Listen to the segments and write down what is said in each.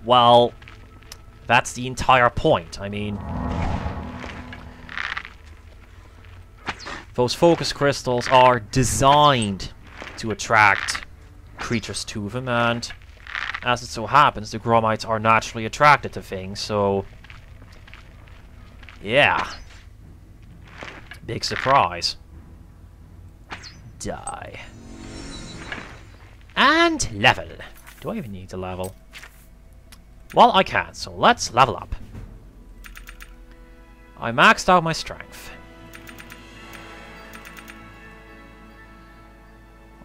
Well, that's the entire point. I mean, those focus crystals are designed to attract creatures to them, and as it so happens, the Gromites are naturally attracted to things, so yeah. Big surprise. Die. And level. Do I even need to level? Well, I can, so let's level up. I maxed out my strength.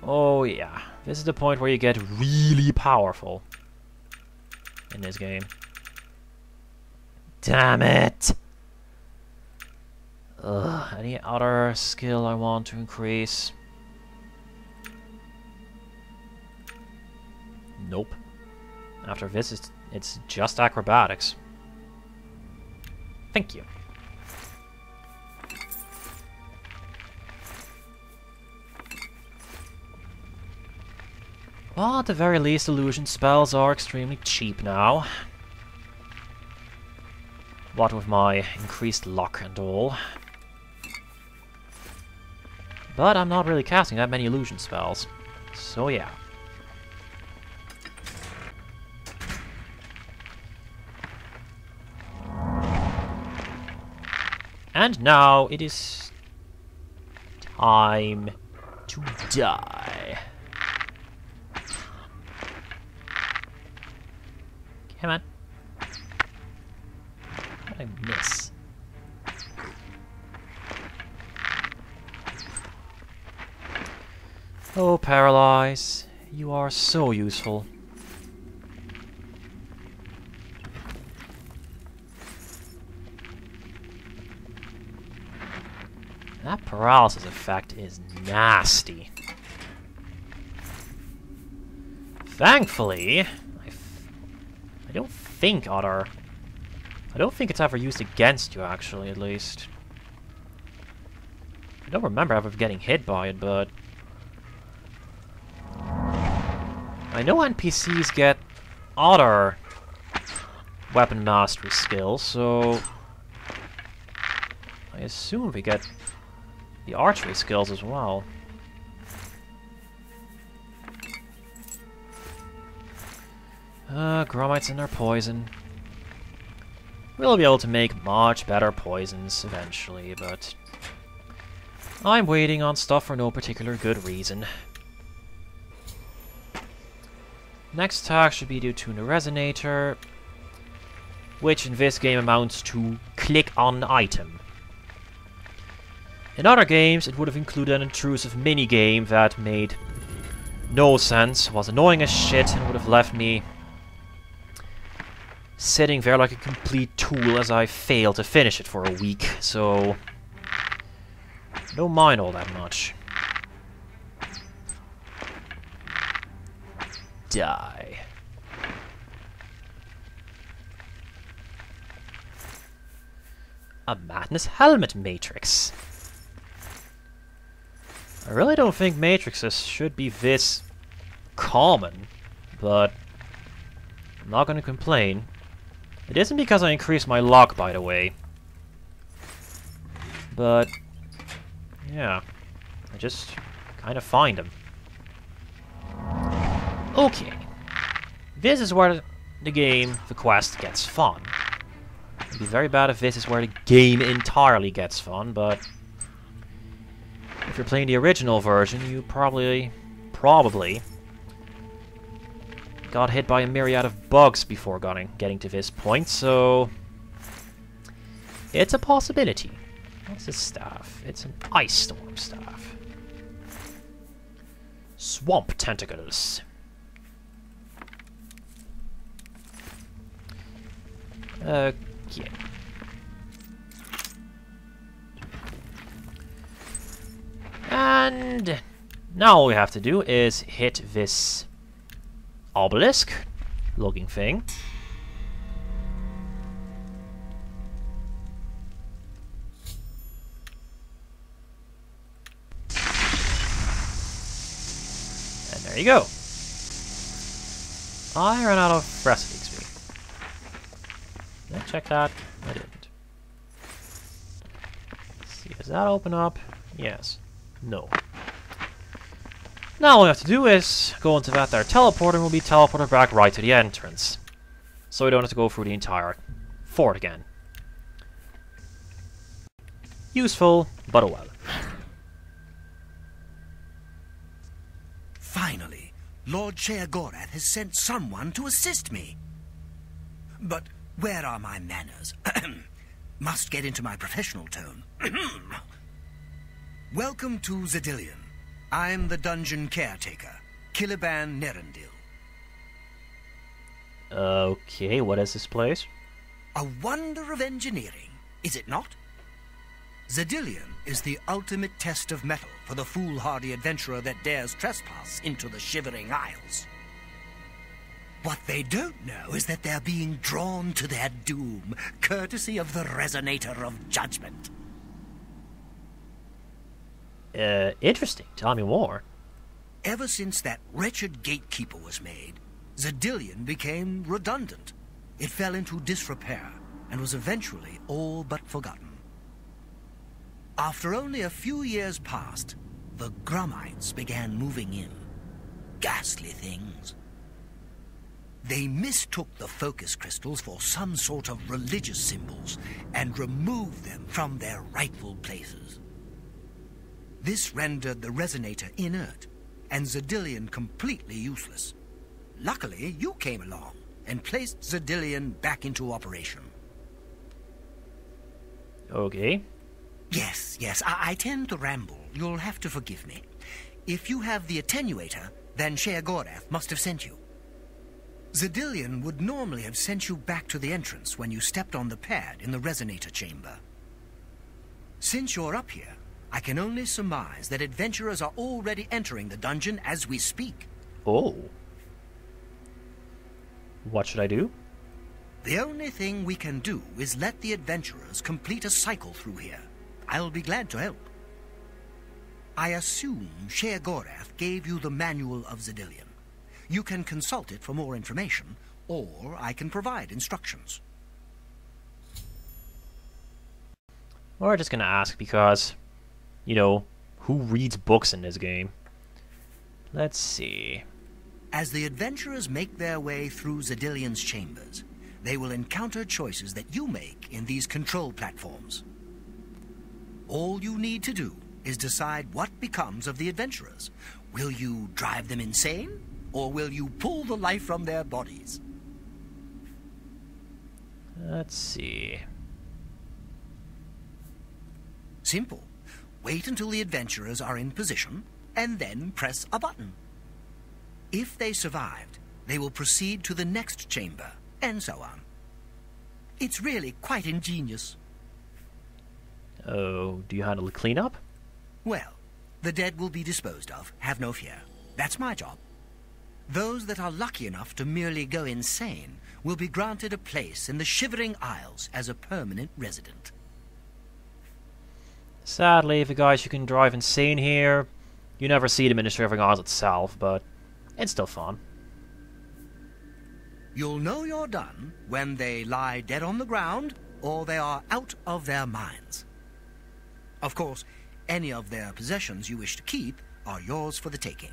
Oh yeah, this is the point where you get really powerful in this game. Damn it! Ugh, any other skill I want to increase? Nope. After this, it's just acrobatics. Thank you. Well, at the very least, illusion spells are extremely cheap now. What with my increased luck and all. But I'm not really casting that many illusion spells. So yeah. And now it is time to die. Come on. How did I miss? Oh, Paralyze. You are so useful. That paralysis effect is nasty. Thankfully, I don't think it's ever used against you, actually, at least. I don't remember ever getting hit by it, but I know NPCs get other weapon mastery skills, so I assume we get the archery skills as well. Gromites and their poison. We'll be able to make much better poisons eventually, but I'm waiting on stuff for no particular good reason. Next task should be to tune the resonator, which in this game amounts to click on item. In other games, it would have included an intrusive mini-game that made no sense, was annoying as shit, and would have left me sitting there like a complete tool as I failed to finish it for a week, so I don't mind all that much. Die. A Madness Helmet Matrix. I really don't think matrices should be this common, but I'm not gonna complain. It isn't because I increased my luck, by the way. But yeah, I just kind of find them. Okay, this is where the quest gets fun. It'd be very bad if this is where the game entirely gets fun, but if you're playing the original version, you probably got hit by a myriad of bugs before getting to this point, so it's a possibility. What's this staff? It's an ice storm staff. Swamp tentacles. Okay. And now all we have to do is hit this obelisk looking thing. And there you go. I ran out of recipe XP. check that? I didn't. Let's see, does that open up? Yes. No. Now all we have to do is go into that there teleporter and we'll be teleported back right to the entrance. So we don't have to go through the entire fort again. Useful, but oh well. Finally, Lord Sheogorath has sent someone to assist me. But where are my manners? Must get into my professional tone. Welcome to Zedilian. I'm the dungeon caretaker, Kiliban Nerendil. Okay, what is this place? A wonder of engineering, is it not? Zedilian is the ultimate test of metal for the foolhardy adventurer that dares trespass into the Shivering Isles. What they don't know is that they're being drawn to their doom, courtesy of the Resonator of Judgment. Interesting. Tell me more. Ever since that wretched Gatekeeper was made, Zedilian became redundant. It fell into disrepair and was eventually all but forgotten. After only a few years passed, the Grummites began moving in. Ghastly things. They mistook the focus crystals for some sort of religious symbols and removed them from their rightful places. This rendered the Resonator inert and Zedilian completely useless. Luckily, you came along and placed Zedilian back into operation. Okay. Yes, I tend to ramble. You'll have to forgive me. If you have the attenuator, then Sheogorath must have sent you. Zedilian would normally have sent you back to the entrance when you stepped on the pad in the Resonator chamber. Since you're up here, I can only surmise that adventurers are already entering the dungeon as we speak. Oh. What should I do? The only thing we can do is let the adventurers complete a cycle through here. I'll be glad to help. I assume Sheogorath gave you the Manual of Zedilian. You can consult it for more information, or I can provide instructions. We're just gonna ask because, you know, who reads books in this game? Let's see. As the adventurers make their way through Zedilian's chambers, they will encounter choices that you make in these control platforms. All you need to do is decide what becomes of the adventurers. Will you drive them insane, or will you pull the life from their bodies? Let's see. Simple. Wait until the adventurers are in position, and then press a button. If they survived, they will proceed to the next chamber, and so on. It's really quite ingenious. Oh, do you handle the cleanup? Well, the dead will be disposed of, have no fear. That's my job. Those that are lucky enough to merely go insane will be granted a place in the Shivering Isles as a permanent resident. Sadly, the guys who can drive insane here, you never see them in the Shivering Isles itself, but it's still fun. You'll know you're done when they lie dead on the ground or they are out of their minds. Of course, any of their possessions you wish to keep are yours for the taking.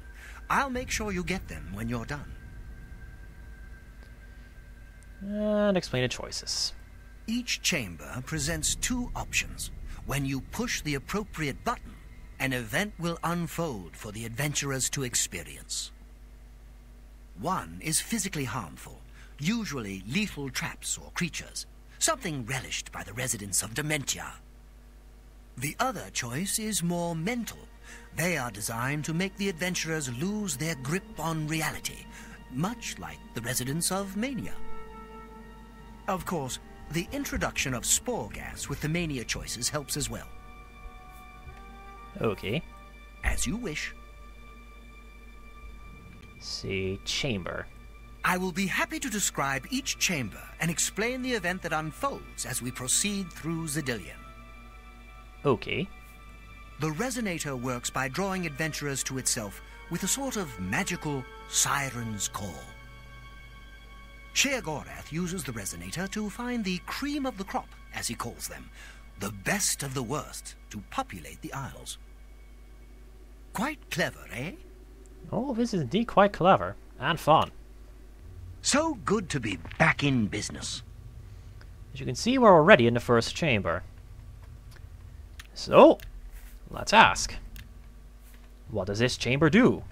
I'll make sure you get them when you're done. And explain the choices. Each chamber presents two options. When you push the appropriate button, an event will unfold for the adventurers to experience. One is physically harmful, usually lethal traps or creatures, something relished by the residents of Dementia. The other choice is more mental. They are designed to make the adventurers lose their grip on reality, much like the residents of Mania. Of course, the introduction of spore gas with the Mania choices helps as well. Okay. As you wish. See, chamber. I will be happy to describe each chamber and explain the event that unfolds as we proceed through Zedilian. Okay. The Resonator works by drawing adventurers to itself with a sort of magical siren's call. Sheogorath uses the resonator to find the cream of the crop, as he calls them, the best of the worst, to populate the Isles. Quite clever, eh? Oh, this is indeed quite clever. And fun. So good to be back in business. As you can see, we're already in the first chamber. So, let's ask. What does this chamber do?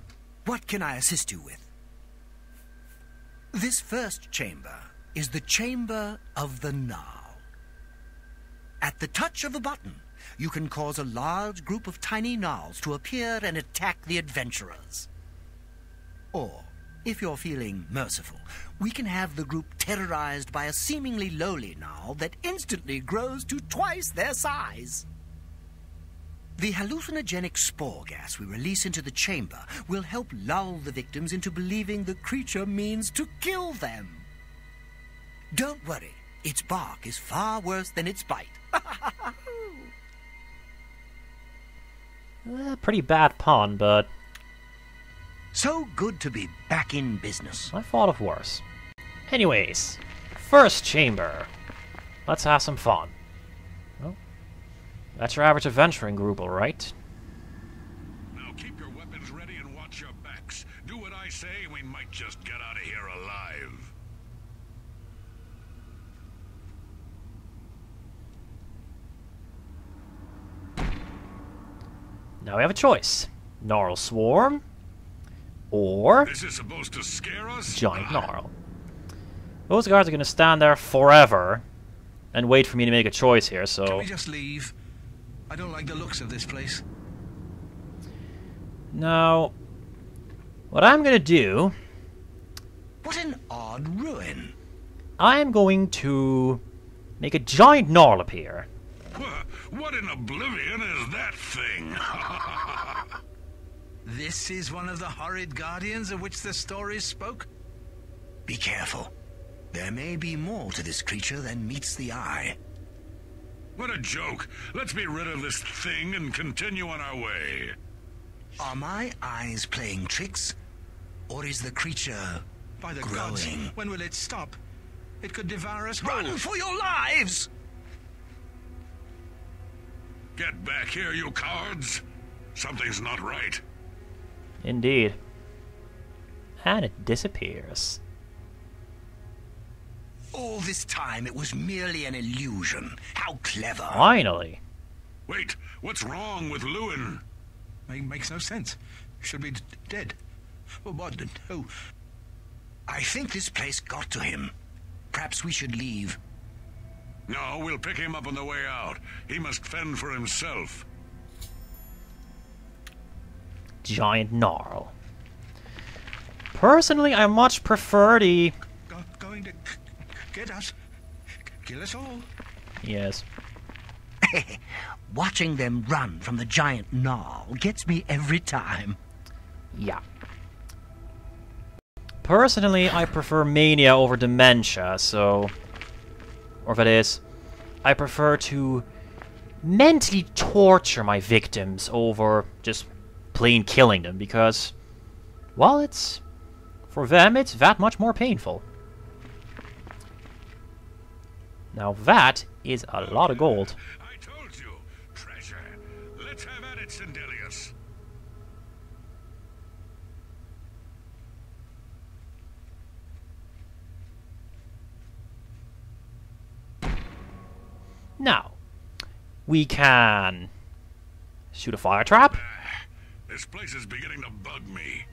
What can I assist you with? This first chamber is the Chamber of the Gnarl. At the touch of a button, you can cause a large group of tiny gnarls to appear and attack the adventurers. Or, if you're feeling merciful, we can have the group terrorized by a seemingly lowly gnarl that instantly grows to twice their size. The hallucinogenic spore gas we release into the chamber will help lull the victims into believing the creature means to kill them. Don't worry, its bark is far worse than its bite. Pretty bad pun, but... So good to be back in business. I thought of worse. Anyways, first chamber. Let's have some fun. Well, that's your average adventuring group, alright? Now keep your weapons ready and watch your backs. Do what I say, we might just get out of here alive. Now we have a choice. Gnarl Swarm, or This is supposed to scare us? Giant Gnarl. Those guards are going to stand there forever and wait for me to make a choice here, Can so... we just leave? I don't like the looks of this place. Now, what I'm going to do... What an odd ruin. I'm going to make a Giant Gnarl appear. What in Oblivion is that thing? This is one of the horrid guardians of which the stories spoke? Be careful. There may be more to this creature than meets the eye. What a joke. Let's be rid of this thing and continue on our way. Are my eyes playing tricks? Or is the creature By the growing? gods, when will it stop? It could devour us Run whole. for your lives! Get back here, you cowards. Something's not right. Indeed. And it disappears. All this time it was merely an illusion. How clever. Finally. Wait, what's wrong with Lewin? Makes no sense. Should be dead. Well, what? Oh, I think this place got to him. Perhaps we should leave. No, we'll pick him up on the way out. He must fend for himself. Giant Gnarl. Personally, I much prefer the... going to get us. Kill us all. Yes. Watching them run from the giant gnarl gets me every time. Yeah. Personally, I prefer Mania over Dementia, so... Or that is, I prefer to mentally torture my victims over just plain killing them, because, well, it's... For them, it's that much more painful. Now that is a lot of gold. I told you, treasure. Let's have at it, Sindelius. Now, we can shoot a fire trap, This place is beginning to bug me.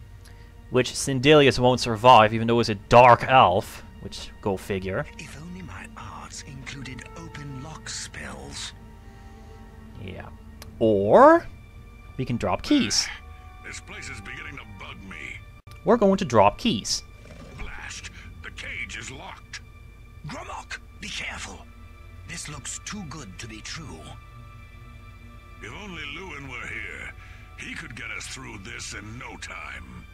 which Sindelius won't survive, even though he's a dark elf, which, go figure. If only my arts included open lock spells. Yeah. Or, we can drop keys. This place is beginning to bug me. We're going to drop keys. Blast! The cage is locked. Gromok, be careful. This looks too good to be true. If only Lewin were here, he could get us through this in no time.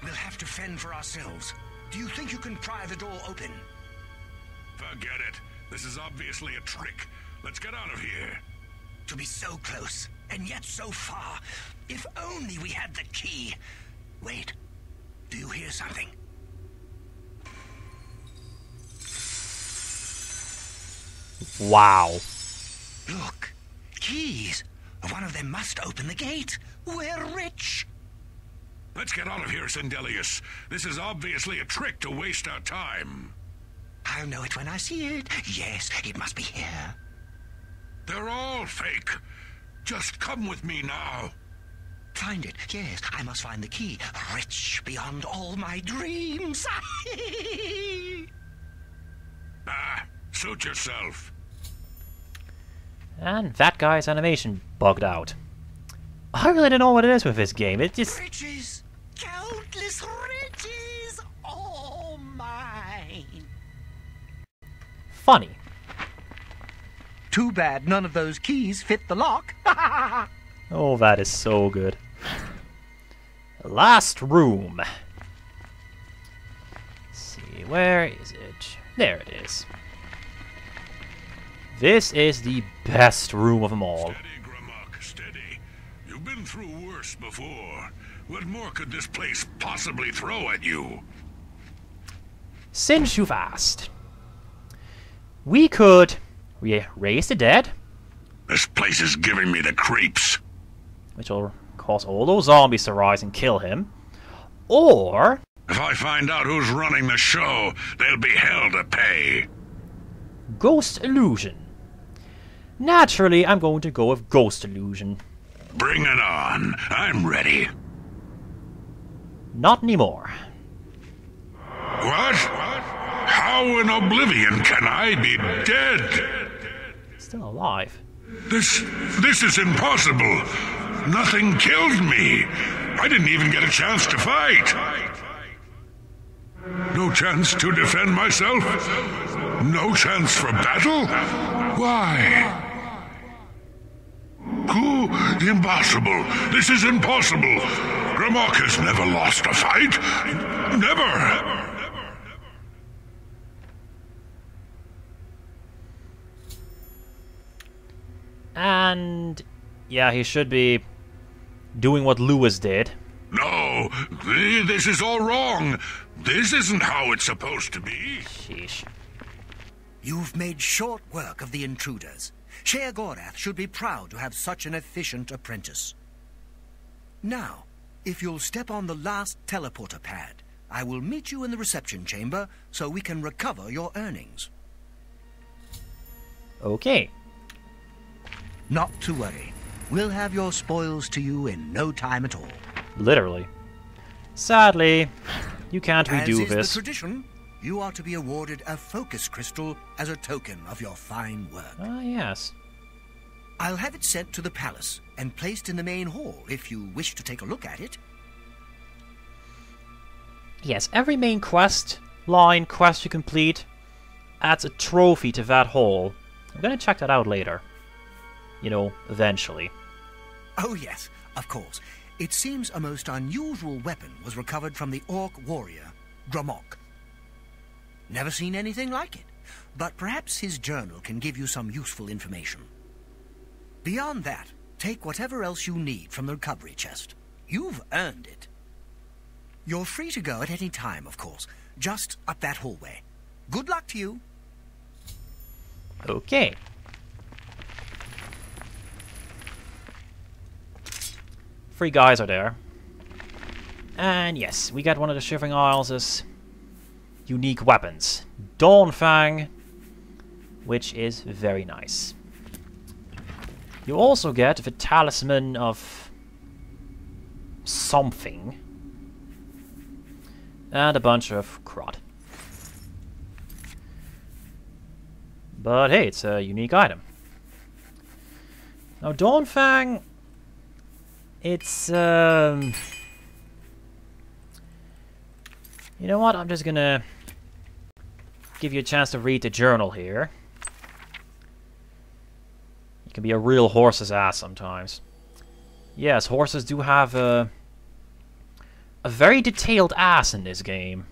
We'll have to fend for ourselves. Do you think you can pry the door open? Forget it. This is obviously a trick. Let's get out of here. To be so close, and yet so far. If only we had the key. Wait, do you hear something? Wow. Look, keys. One of them must open the gate. We're rich. Let's get out of here, Sindelius. This is obviously a trick to waste our time. I'll know it when I see it. Yes, it must be here. They're all fake. Just come with me now. Find it. Yes, I must find the key. Rich beyond all my dreams. Suit yourself. And that guy's animation bugged out. I really don't know what it is with this game. It just... Riches! Countless riches! All mine! funny. Too bad none of those keys fit the lock. Oh, that is so good. Last room. Let's see, where is it? There it is. This is the best room of them all. Steady, Gramok, steady. You've been through worse before. What more could this place possibly throw at you? Since you've asked, we could raise the dead, This place is giving me the creeps. which will cause all those zombies to rise and kill him, or If I find out who's running the show, there'll be hell to pay. Ghost Illusion. Naturally, I'm going to go with Ghost Illusion. Bring it on. I'm ready. Not anymore. What? How in Oblivion can I be dead? Still alive. This is impossible. Nothing killed me. I didn't even get a chance to fight. No chance to defend myself? No chance for battle? Why? Who? Impossible. This is impossible. Gramok has never lost a fight. Never. And yeah, he should be doing what Lewis did. No, this is all wrong. This isn't how it's supposed to be. Sheesh. You've made short work of the intruders. Sheogorath should be proud to have such an efficient apprentice. Now, if you'll step on the last teleporter pad, I will meet you in the reception chamber so we can recover your earnings. Okay. Not to worry. We'll have your spoils to you in no time at all. Literally. Sadly, you can't redo As is this. the tradition, you are to be awarded a focus crystal as a token of your fine work. Ah, yes. I'll have it sent to the palace and placed in the main hall if you wish to take a look at it. Yes, every main quest you complete adds a trophy to that hall. I'm gonna check that out later. You know, eventually. Oh yes, of course. It seems a most unusual weapon was recovered from the orc warrior, Gramok. Never seen anything like it, but perhaps his journal can give you some useful information. Beyond that, take whatever else you need from the recovery chest. You've earned it. You're free to go at any time, of course, just up that hallway. Good luck to you. Okay. Three guys are there. And yes, we got one of the Shivering Isles' unique weapons. Dawnfang, which is very nice. You also get the Talisman of something. And a bunch of crud. But hey, it's a unique item. Now Dawnfang... It's, you know what, I'm just gonna give you a chance to read the journal here. You can be a real horse's ass sometimes. Yes, horses do have a very detailed ass in this game.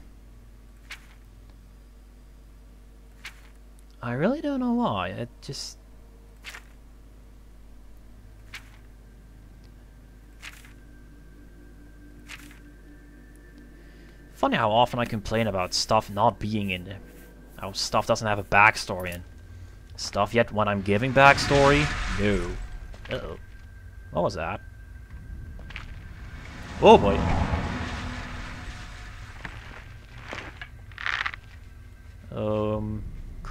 I really don't know why, it just... Funny how often I complain about stuff not being in there. How stuff doesn't have a backstory and stuff yet when I'm giving backstory? No. Uh-oh. What was that? Oh boy.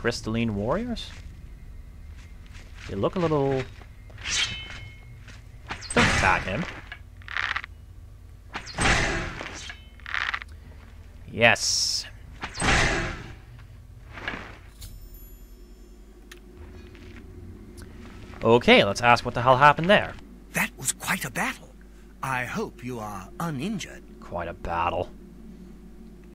Crystalline warriors? They look a little... Don't attack him. Yes. Okay, let's ask what the hell happened there. That was quite a battle. I hope you are uninjured. Quite a battle.